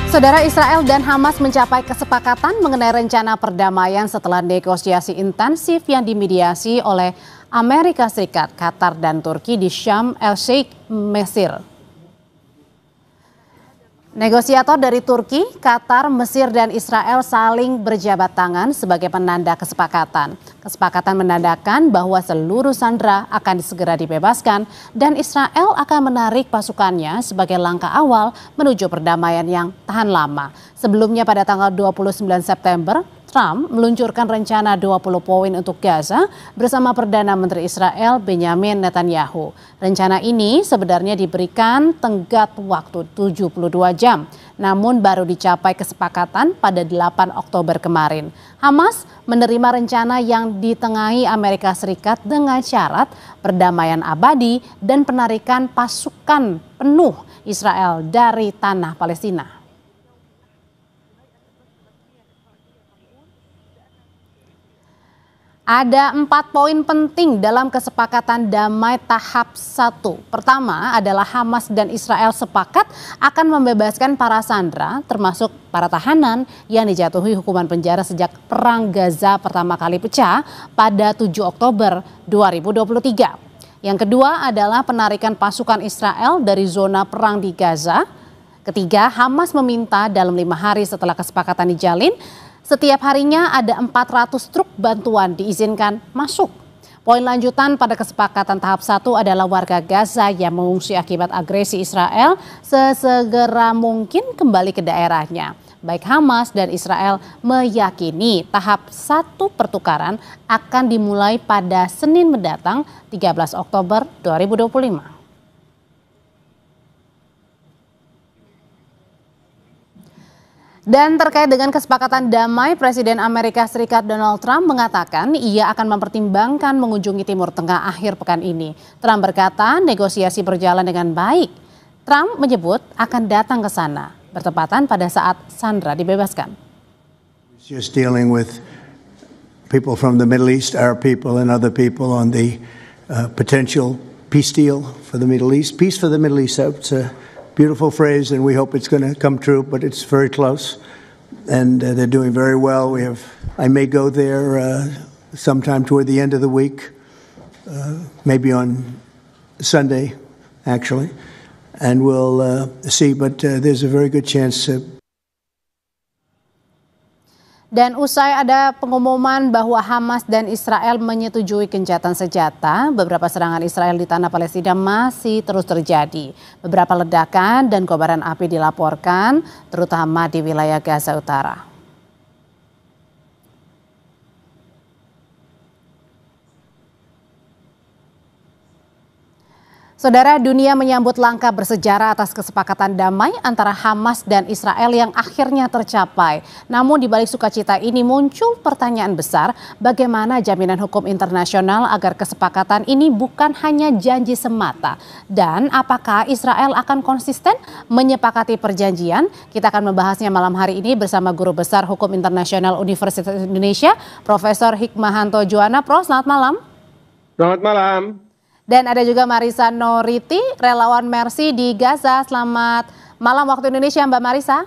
Saudara, Israel dan Hamas mencapai kesepakatan mengenai rencana perdamaian setelah negosiasi intensif yang dimediasi oleh Amerika Serikat, Qatar, dan Turki di Sharm el-Sheikh, Mesir. Negosiator dari Turki, Qatar, Mesir, dan Israel saling berjabat tangan sebagai penanda kesepakatan. Kesepakatan menandakan bahwa seluruh sandera akan segera dibebaskan dan Israel akan menarik pasukannya sebagai langkah awal menuju perdamaian yang tahan lama. Sebelumnya pada tanggal 29 September, Trump meluncurkan rencana 20 poin untuk Gaza bersama Perdana Menteri Israel Benjamin Netanyahu. Rencana ini sebenarnya diberikan tenggat waktu 72 jam, namun baru dicapai kesepakatan pada 8 Oktober kemarin. Hamas menerima rencana yang ditengahi Amerika Serikat dengan syarat perdamaian abadi dan penarikan pasukan penuh Israel dari tanah Palestina. Ada 4 poin penting dalam kesepakatan damai tahap 1. Pertama adalah Hamas dan Israel sepakat akan membebaskan para sandera, termasuk para tahanan yang dijatuhi hukuman penjara sejak Perang Gaza pertama kali pecah pada 7 Oktober 2023. Yang kedua adalah penarikan pasukan Israel dari zona perang di Gaza. Ketiga, Hamas meminta dalam 5 hari setelah kesepakatan dijalin, setiap harinya ada 400 truk bantuan diizinkan masuk. Poin lanjutan pada kesepakatan tahap 1 adalah warga Gaza yang mengungsi akibat agresi Israel sesegera mungkin kembali ke daerahnya. Baik Hamas dan Israel meyakini tahap 1 pertukaran akan dimulai pada Senin mendatang 13 Oktober 2025. Dan terkait dengan kesepakatan damai, Presiden Amerika Serikat Donald Trump mengatakan ia akan mempertimbangkan mengunjungi Timur Tengah akhir pekan ini. Trump berkata negosiasi berjalan dengan baik. Trump menyebut akan datang ke sana bertepatan pada saat sandera dibebaskan. Just dealing with people from the Middle East, Arab people and other people on the potential peace deal for the Middle East. Peace for the Middle East, it's a beautiful phrase, and we hope it's going to come true, but it's very close, and they're doing very well. I may go there sometime toward the end of the week, maybe on Sunday, actually, and we'll see, but there's a very good chance. Dan usai ada pengumuman bahwa Hamas dan Israel menyetujui gencatan senjata, beberapa serangan Israel di tanah Palestina masih terus terjadi. Beberapa ledakan dan kobaran api dilaporkan, terutama di wilayah Gaza Utara. Saudara, dunia menyambut langkah bersejarah atas kesepakatan damai antara Hamas dan Israel yang akhirnya tercapai. Namun di balik sukacita ini muncul pertanyaan besar, bagaimana jaminan hukum internasional agar kesepakatan ini bukan hanya janji semata? Dan apakah Israel akan konsisten menyepakati perjanjian? Kita akan membahasnya malam hari ini bersama Guru Besar Hukum Internasional Universitas Indonesia, Profesor Hikmahanto Juwana. Prof, selamat malam. Selamat malam. Dan ada juga Marisa Noriti, relawan Mercy di Gaza. Selamat malam waktu Indonesia, Mbak Marisa.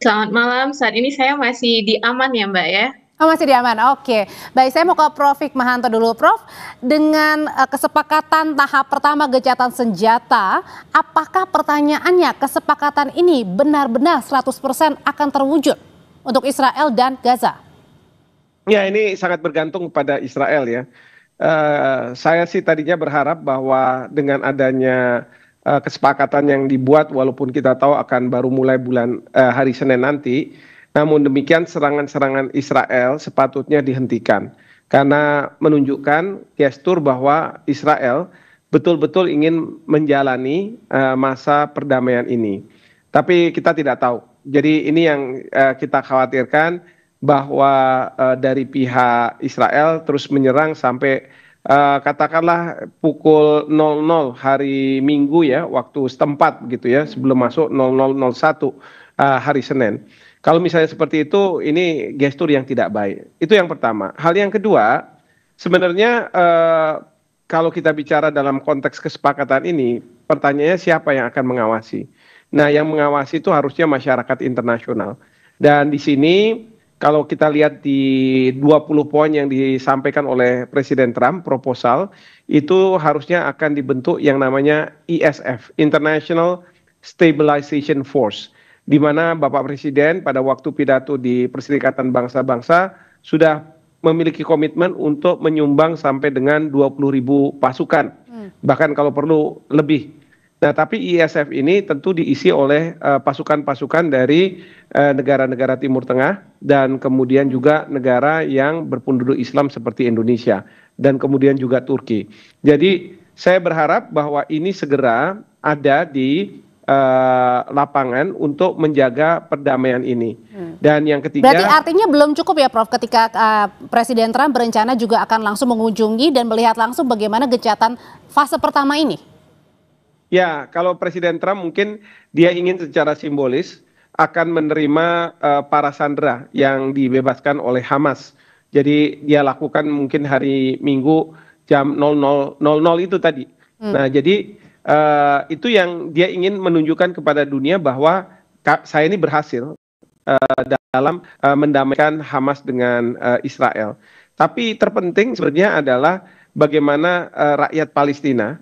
Selamat malam, saat ini saya masih di aman ya Mbak ya. Oh, masih di aman, oke. Baik, saya mau ke Prof Hikmahanto dulu. Prof, dengan kesepakatan tahap pertama gencatan senjata, apakah pertanyaannya kesepakatan ini benar-benar 100% akan terwujud untuk Israel dan Gaza? Ya, ini sangat bergantung pada Israel ya. Saya sih tadinya berharap bahwa dengan adanya kesepakatan yang dibuat, walaupun kita tahu akan baru mulai hari Senin nanti, namun demikian serangan-serangan Israel sepatutnya dihentikan karena menunjukkan gestur bahwa Israel betul-betul ingin menjalani masa perdamaian ini. Tapi kita tidak tahu. Jadi ini yang kita khawatirkan, bahwa dari pihak Israel terus menyerang sampai katakanlah pukul 00 hari Minggu ya, waktu setempat gitu ya, sebelum masuk 00.01 hari Senin. Kalau misalnya seperti itu, ini gestur yang tidak baik. Itu yang pertama. Hal yang kedua, sebenarnya kalau kita bicara dalam konteks kesepakatan ini, pertanyaannya siapa yang akan mengawasi? Nah, yang mengawasi itu harusnya masyarakat internasional. Dan di sini kalau kita lihat di 20 poin yang disampaikan oleh Presiden Trump, proposal, itu harusnya akan dibentuk yang namanya ISF, International Stabilization Force, di mana Bapak Presiden pada waktu pidato di Perserikatan Bangsa-Bangsa sudah memiliki komitmen untuk menyumbang sampai dengan 20.000 pasukan, bahkan kalau perlu lebih. Nah, tapi ISF ini tentu diisi oleh pasukan-pasukan dari negara-negara Timur Tengah dan kemudian juga negara yang berpenduduk Islam seperti Indonesia dan kemudian juga Turki. Jadi saya berharap bahwa ini segera ada di lapangan untuk menjaga perdamaian ini. Dan yang ketiga, berarti artinya belum cukup ya Prof ketika Presiden Trump berencana juga akan langsung mengunjungi dan melihat langsung bagaimana gencatan fase pertama ini? ya, kalau Presiden Trump mungkin dia ingin secara simbolis akan menerima para sandera yang dibebaskan oleh Hamas. Jadi dia lakukan mungkin hari Minggu jam 00.00 itu tadi. Nah, jadi itu yang dia ingin menunjukkan kepada dunia bahwa saya ini berhasil dalam mendamaikan Hamas dengan Israel. Tapi terpenting sebenarnya adalah bagaimana rakyat Palestina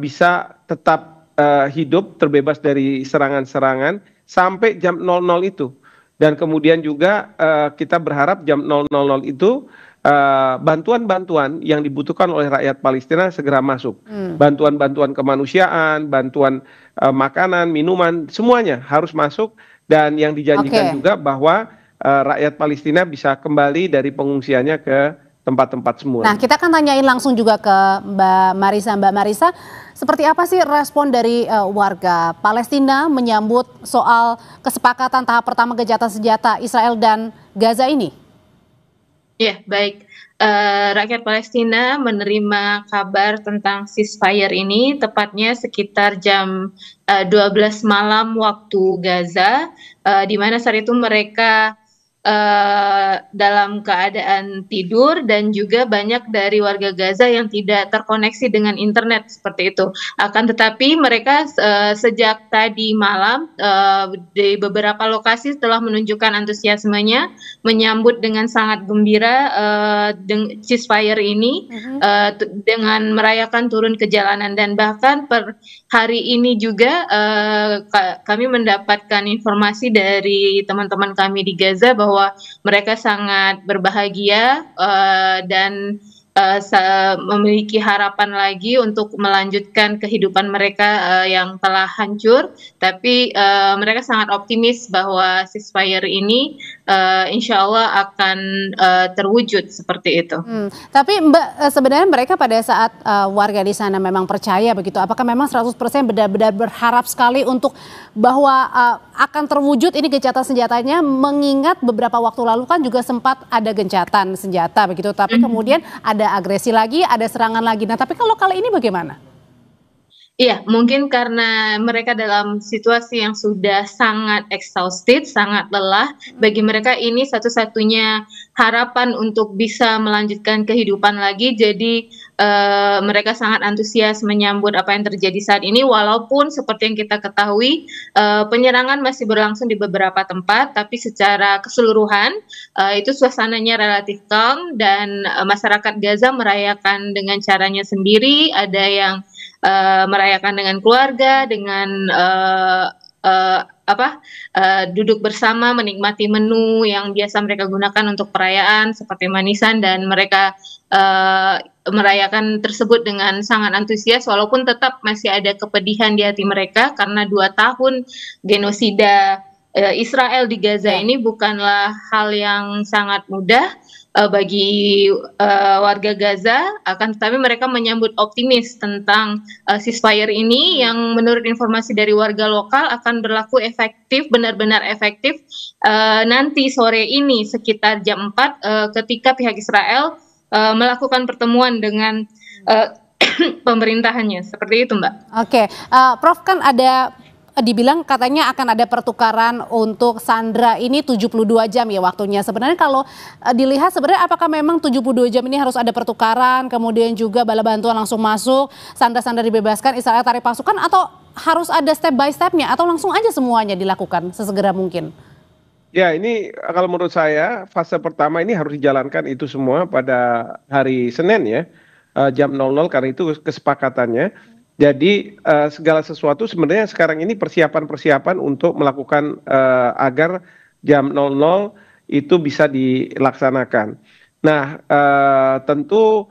bisa tetap hidup terbebas dari serangan-serangan sampai jam 00 itu. Dan kemudian juga kita berharap jam 00.00 itu bantuan-bantuan yang dibutuhkan oleh rakyat Palestina segera masuk. Bantuan-bantuan kemanusiaan, bantuan makanan, minuman, semuanya harus masuk. Dan yang dijanjikan juga bahwa rakyat Palestina bisa kembali dari pengungsiannya ke tempat-tempat semula. Nah, kita akan tanyain langsung juga ke Mbak Marisa. Mbak Marisa, seperti apa sih respon dari warga Palestina menyambut soal kesepakatan tahap pertama gencatan senjata Israel dan Gaza ini? Ya, baik. Rakyat Palestina menerima kabar tentang ceasefire ini tepatnya sekitar jam 12 malam waktu Gaza, di mana saat itu mereka dalam keadaan tidur dan juga banyak dari warga Gaza yang tidak terkoneksi dengan internet seperti itu. Akan tetapi mereka sejak tadi malam di beberapa lokasi telah menunjukkan antusiasmenya menyambut dengan sangat gembira ceasefire ini dengan merayakan turun ke jalanan, dan bahkan per hari ini juga kami mendapatkan informasi dari teman-teman kami di Gaza bahwa mereka sangat berbahagia dan memiliki harapan lagi untuk melanjutkan kehidupan mereka yang telah hancur. Tapi mereka sangat optimis bahwa ceasefire ini insya Allah akan terwujud seperti itu. Tapi Mbak, sebenarnya mereka pada saat warga di sana memang percaya begitu, apakah memang 100% benar-benar berharap sekali untuk bahwa akan terwujud ini gencatan senjatanya, mengingat beberapa waktu lalu kan juga sempat ada gencatan senjata begitu, tapi kemudian ada agresi lagi, ada serangan lagi. Nah, tapi kalau kali ini bagaimana? Iya, mungkin karena mereka dalam situasi yang sudah sangat exhausted, sangat lelah. Bagi mereka ini satu-satunya harapan untuk bisa melanjutkan kehidupan lagi. Jadi mereka sangat antusias menyambut apa yang terjadi saat ini. Walaupun seperti yang kita ketahui, penyerangan masih berlangsung di beberapa tempat, tapi secara keseluruhan itu suasananya relatif calm dan masyarakat Gaza merayakan dengan caranya sendiri. Ada yang merayakan dengan keluarga, dengan duduk bersama menikmati menu yang biasa mereka gunakan untuk perayaan seperti manisan, dan mereka merayakan tersebut dengan sangat antusias walaupun tetap masih ada kepedihan di hati mereka karena 2 tahun genosida Israel di Gaza ini bukanlah hal yang sangat mudah bagi warga Gaza. Akan tetapi mereka menyambut optimis tentang ceasefire ini yang menurut informasi dari warga lokal akan berlaku efektif, benar-benar efektif nanti sore ini sekitar jam 4 ketika pihak Israel melakukan pertemuan dengan pemerintahannya. Seperti itu, Mbak. Oke, Prof, kan ada dibilang katanya akan ada pertukaran untuk sandera ini 72 jam ya waktunya. Sebenarnya kalau dilihat sebenarnya apakah memang 72 jam ini harus ada pertukaran, kemudian juga bala bantuan langsung masuk, sandera-sandera dibebaskan, Israel tarik pasukan, atau harus ada step by stepnya atau langsung aja semuanya dilakukan sesegera mungkin? Ya, ini kalau menurut saya fase pertama ini harus dijalankan itu semua pada hari Senin ya, jam 00 karena itu kesepakatannya. Jadi segala sesuatu sebenarnya sekarang ini persiapan-persiapan untuk melakukan agar jam 00 itu bisa dilaksanakan. Nah, tentu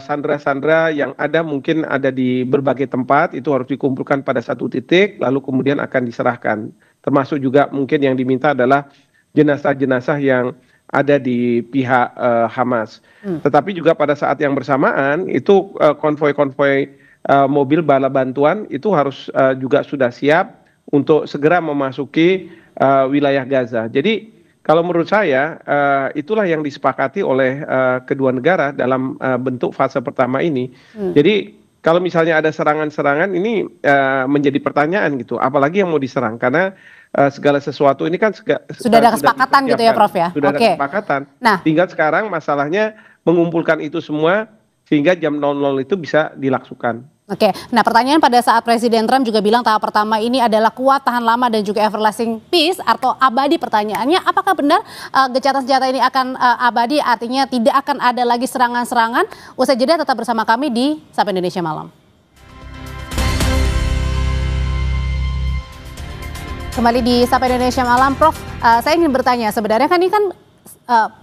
sandera-sandera yang ada mungkin ada di berbagai tempat itu harus dikumpulkan pada satu titik lalu kemudian akan diserahkan. Termasuk juga mungkin yang diminta adalah jenazah-jenazah yang ada di pihak Hamas. Tetapi juga pada saat yang bersamaan itu konvoi-konvoi mobil bala bantuan itu harus juga sudah siap untuk segera memasuki wilayah Gaza. Jadi kalau menurut saya itulah yang disepakati oleh kedua negara dalam bentuk fase pertama ini. Jadi kalau misalnya ada serangan-serangan ini menjadi pertanyaan gitu, apalagi yang mau diserang karena segala sesuatu ini kan sudah ada kesepakatan gitu ya Prof ya. Sudah ada kesepakatan. Nah, tinggal sekarang masalahnya mengumpulkan itu semua sehingga jam 00 itu bisa dilakukan. Oke, nah pertanyaan pada saat Presiden Trump juga bilang tahap pertama ini adalah kuat, tahan lama dan juga everlasting peace atau abadi. Pertanyaannya apakah benar gencatan senjata ini akan abadi, artinya tidak akan ada lagi serangan-serangan? Usai jeda tetap bersama kami di Sapa Indonesia Malam. Kembali di Sapa Indonesia Malam, Prof, saya ingin bertanya sebenarnya kan ini kan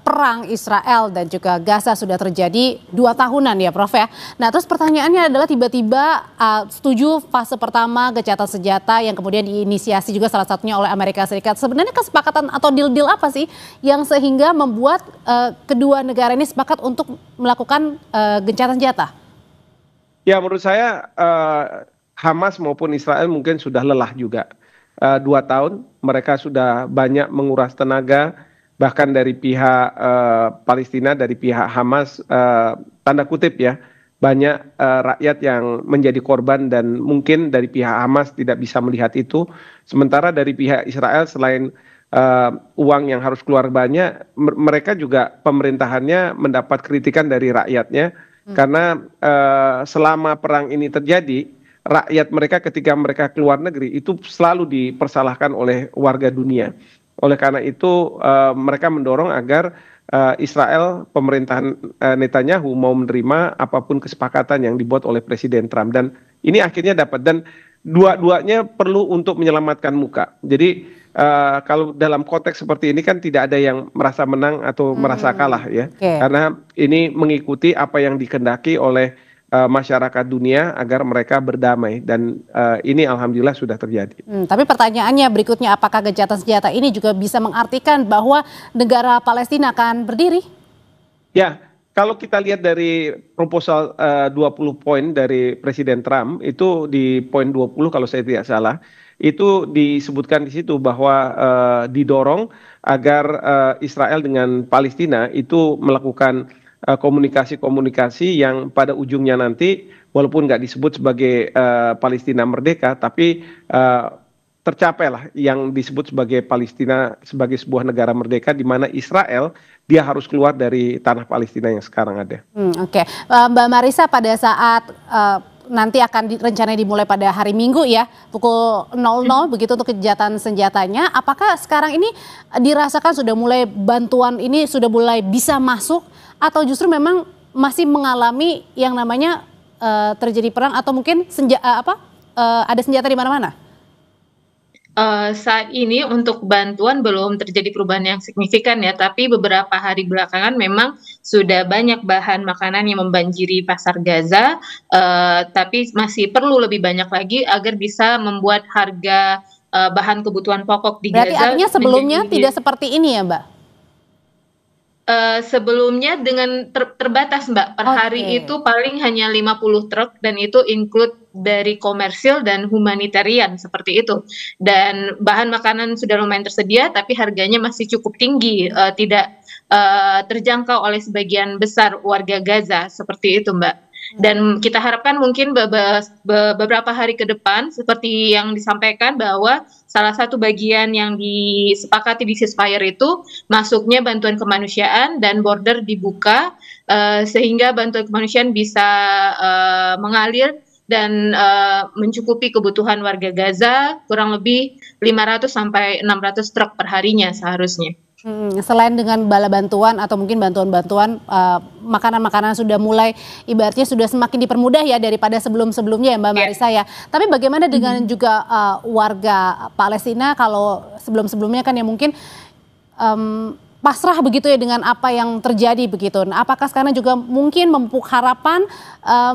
perang Israel dan juga Gaza sudah terjadi 2 tahunan ya Prof ya. Nah terus pertanyaannya adalah tiba-tiba setuju fase pertama gencatan senjata yang kemudian diinisiasi juga salah satunya oleh Amerika Serikat. Sebenarnya kesepakatan atau deal-deal apa sih yang sehingga membuat kedua negara ini sepakat untuk melakukan gencatan senjata? Ya menurut saya Hamas maupun Israel mungkin sudah lelah juga. 2 tahun mereka sudah banyak menguras tenaga. Bahkan dari pihak Palestina, dari pihak Hamas, tanda kutip ya, banyak rakyat yang menjadi korban dan mungkin dari pihak Hamas tidak bisa melihat itu. Sementara dari pihak Israel selain uang yang harus keluar banyak, mereka juga pemerintahannya mendapat kritikan dari rakyatnya. Karena selama perang ini terjadi, rakyat mereka ketika mereka keluar negeri itu selalu dipersalahkan oleh warga dunia. Oleh karena itu mereka mendorong agar Israel, pemerintahan Netanyahu mau menerima apapun kesepakatan yang dibuat oleh Presiden Trump. Dan ini akhirnya dapat, dan dua-duanya perlu untuk menyelamatkan muka. Jadi kalau dalam konteks seperti ini kan tidak ada yang merasa menang atau merasa kalah ya. Karena ini mengikuti apa yang dikehendaki oleh masyarakat dunia agar mereka berdamai, dan ini alhamdulillah sudah terjadi. Tapi pertanyaannya berikutnya, apakah gencatan senjata ini juga bisa mengartikan bahwa negara Palestina akan berdiri? Ya, kalau kita lihat dari proposal 20 poin dari Presiden Trump, itu di poin 20 kalau saya tidak salah, itu disebutkan di situ bahwa didorong agar Israel dengan Palestina itu melakukan komunikasi-komunikasi yang pada ujungnya nanti walaupun nggak disebut sebagai Palestina merdeka, tapi tercapailah yang disebut sebagai Palestina sebagai sebuah negara merdeka di mana Israel dia harus keluar dari tanah Palestina yang sekarang ada. Oke. Mbak Marissa, pada saat nanti akan rencananya dimulai pada hari Minggu ya, pukul 00 begitu untuk gencatan senjatanya. Apakah sekarang ini dirasakan sudah mulai bantuan ini sudah mulai bisa masuk atau justru memang masih mengalami yang namanya terjadi perang atau mungkin ada senjata di mana-mana? Saat ini untuk bantuan belum terjadi perubahan yang signifikan ya, tapi beberapa hari belakangan memang sudah banyak bahan makanan yang membanjiri pasar Gaza, tapi masih perlu lebih banyak lagi agar bisa membuat harga bahan kebutuhan pokok di Gaza. Berarti artinya sebelumnya tidak seperti ini ya Mbak? Sebelumnya dengan terbatas Mbak, per hari itu paling hanya 50 truk dan itu include dari komersil dan humanitarian seperti itu. Dan bahan makanan sudah lumayan tersedia tapi harganya masih cukup tinggi, tidak terjangkau oleh sebagian besar warga Gaza seperti itu Mbak. Dan kita harapkan mungkin beberapa hari ke depan seperti yang disampaikan bahwa salah satu bagian yang disepakati di ceasefire itu masuknya bantuan kemanusiaan dan border dibuka sehingga bantuan kemanusiaan bisa mengalir dan mencukupi kebutuhan warga Gaza kurang lebih 500 sampai 600 truk per harinya seharusnya. Selain dengan bala bantuan atau mungkin bantuan-bantuan makanan-makanan sudah mulai ibaratnya sudah semakin dipermudah ya daripada sebelum-sebelumnya ya Mbak Marissa ya. Tapi bagaimana dengan juga warga Palestina kalau sebelum-sebelumnya kan ya mungkin pasrah begitu ya dengan apa yang terjadi begitu. Nah, apakah sekarang juga mungkin memupuk harapan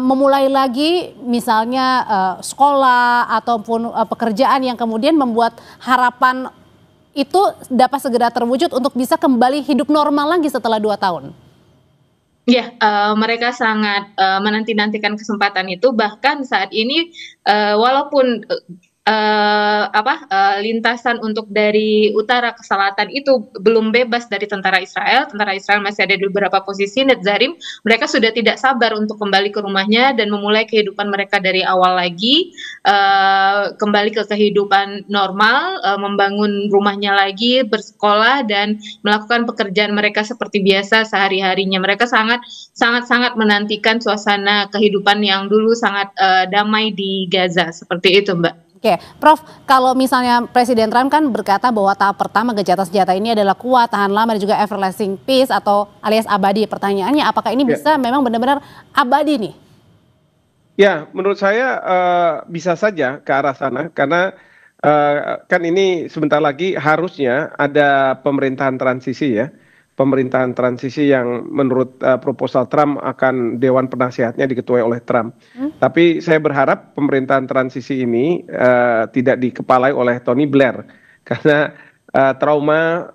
memulai lagi misalnya sekolah ataupun pekerjaan yang kemudian membuat harapan itu dapat segera terwujud untuk bisa kembali hidup normal lagi setelah 2 tahun? Ya, mereka sangat menanti-nantikan kesempatan itu. Bahkan saat ini walaupun lintasan untuk dari utara ke selatan itu belum bebas dari tentara Israel. Tentara Israel masih ada di beberapa posisi. Netzarim, mereka sudah tidak sabar untuk kembali ke rumahnya dan memulai kehidupan mereka dari awal lagi, kembali ke kehidupan normal, membangun rumahnya lagi, bersekolah dan melakukan pekerjaan mereka seperti biasa sehari-harinya. Mereka sangat menantikan suasana kehidupan yang dulu sangat damai di Gaza, seperti itu, Mbak. Oke, Prof, kalau misalnya Presiden Trump kan berkata bahwa tahap pertama gencatan senjata ini adalah kuat, tahan lama, dan juga everlasting peace atau alias abadi. Pertanyaannya apakah ini bisa memang benar-benar abadi nih? Ya, menurut saya bisa saja ke arah sana karena kan ini sebentar lagi harusnya ada pemerintahan transisi ya. Pemerintahan transisi yang menurut proposal Trump akan Dewan Penasihatnya diketuai oleh Trump. Tapi saya berharap pemerintahan transisi ini tidak dikepalai oleh Tony Blair karena trauma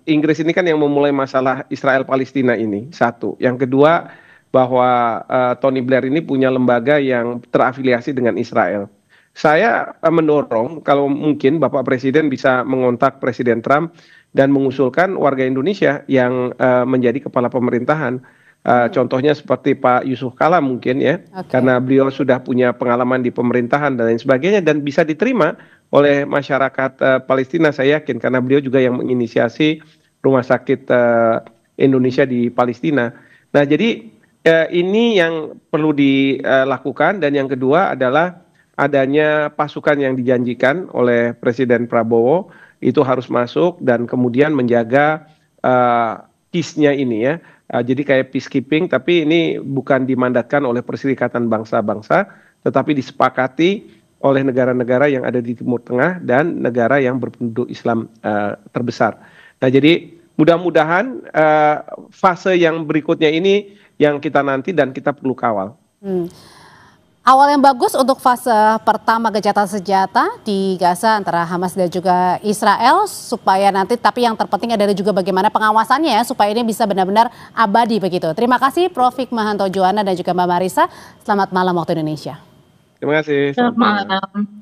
Inggris ini kan yang memulai masalah Israel-Palestina ini, satu. Yang kedua bahwa Tony Blair ini punya lembaga yang terafiliasi dengan Israel. Saya mendorong kalau mungkin Bapak Presiden bisa mengontak Presiden Trump dan mengusulkan warga Indonesia yang menjadi kepala pemerintahan. Contohnya seperti Pak Yusuf Kala mungkin ya, karena beliau sudah punya pengalaman di pemerintahan dan lain sebagainya dan bisa diterima oleh masyarakat Palestina saya yakin karena beliau juga yang menginisiasi rumah sakit Indonesia di Palestina. Nah jadi ini yang perlu dilakukan dan yang kedua adalah adanya pasukan yang dijanjikan oleh Presiden Prabowo itu harus masuk dan kemudian menjaga peace-nya ini ya. Jadi kayak peacekeeping tapi ini bukan dimandatkan oleh Perserikatan Bangsa-Bangsa tetapi disepakati oleh negara-negara yang ada di Timur Tengah dan negara yang berpenduduk Islam terbesar. Nah jadi mudah-mudahan fase yang berikutnya ini yang kita nanti dan kita perlu kawal. Awal yang bagus untuk fase pertama gencatan senjata di Gaza antara Hamas dan juga Israel supaya nanti, tapi yang terpenting adalah juga bagaimana pengawasannya ya supaya ini bisa benar-benar abadi begitu. Terima kasih Prof. Hikmahanto Juwana dan juga Mbak Marissa. Selamat malam waktu Indonesia. Terima kasih. Selamat malam.